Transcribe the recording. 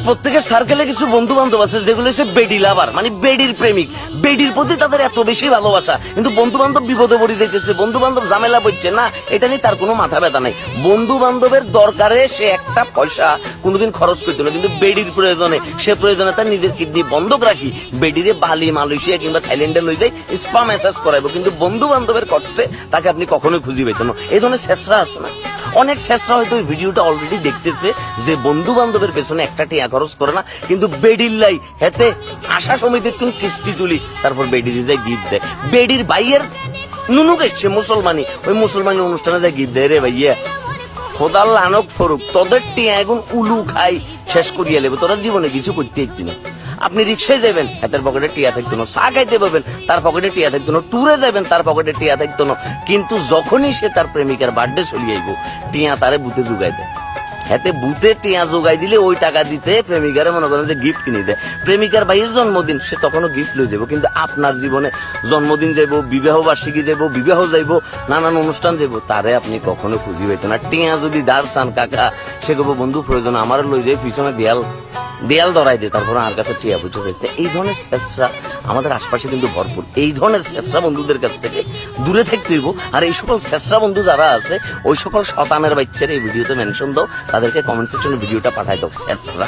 প্রত্যেকের সার্কেলে কিছু বন্ধু বান্ধব আছে যেগুলো হচ্ছে বেডি লাভার, মানে বেডির প্রেমিক, বেডির প্রতি তাদের এত বেশি ভালোবাসা, কিন্তু বন্ধু বান্ধব বিপদে পড়ে যাইতেছে, বন্ধু বান্ধব ঝামেলা পড়ছে না, এটা নিয়ে তার কোনো মাথা ব্যথা নাই। বন্ধু বান্ধবের দরকারে সে একটা পয়সা কোনোদিন খরচ করতে না, কিন্তু বেডির প্রয়োজনে সে প্রয়োজনে তার নিজের কিডনি বন্ধক রাখি বেডিরে বালি, মালয়েশিয়া কিংবা থাইল্যান্ডে লই যাই স্পা ম্যাসাজ করাইবো, কিন্তু বন্ধু বান্ধবের কষ্টে তাকে আপনি কখনোই খুঁজে পেতেন না। এই ধরনের শেষরা আছে না, অনেক শেষরা হয়তো ওই ভিডিওটা অলরেডি দেখতেছে যে বন্ধু বান্ধবের পেছনে একটা টিয়া খরচ করে না, কিন্তু বেডির লাই হেতে আশা সমিতির তুমি কিস্তি তুলি, তারপর বেডির যায় গিফট দেয়। বেডির ভাইয়ের নুনু গেছে মুসলমানি, ওই মুসলমানি অনুষ্ঠানে যায় গিফট দেয়। রে ভাইয়া খোদার লানক ফরুক, তোদের টিয়া এখন উলু খাই শেষ করিয়া লেবে, তোরা জীবনে কিছু করতে ইচ্ছি না। আপনি রিক্সায় যাবেন, হাতের পকেটে টিয়া থাকতো না, চা খাইতে পাবেন, তার পকেটে টিয়া থাকতো না, ট্যুরে যাবেন, তার পকেটে টিয়া থাকতো না, কিন্তু যখনই সে তার প্রেমিকার বার্থডে চলিয়ে আইব, টিয়া তারে বুতে জুগাই দেয়। হাতে বুতে টিয়া জোগাই দিলে ওই টাকা দিতে প্রেমিকারে মনে করেন যে গিফট কিনে দেয়। প্রেমিকার ভাইয়ের জন্মদিন সে তখনও গিফট লয়ে যাবো, কিন্তু আপনার জীবনে জন্মদিন যাইব, বিবাহ বার্ষিকী যাইব, বিবাহ যাইব, নানান অনুষ্ঠান যাইব, তারে আপনি কখনো খুঁজি পাইতেন না। টিয়া যদি দাঁড় চান কাকা, সে কব বন্ধু প্রয়োজন আমার লই যাই, পিছনে দেয়াল ধরাই দে, তারপরে আর কাছে টিয়া বুঝতে চাইছে। এই ধরনের চেষ্টা আমাদের আশপাশে কিন্তু ভরপুর। এই ধরনের চেষ্টা বন্ধুদের কাছ থেকে দূরে থাকতে হইব। আর এই সকল চেষ্টা বন্ধু যারা আছে, ওই সকল শতানের বাচ্চার এই ভিডিওতে মেনশন দাও, তাদেরকে কমেন্ট সেকশনে ভিডিওটা পাঠাই দাও চেষ্টা।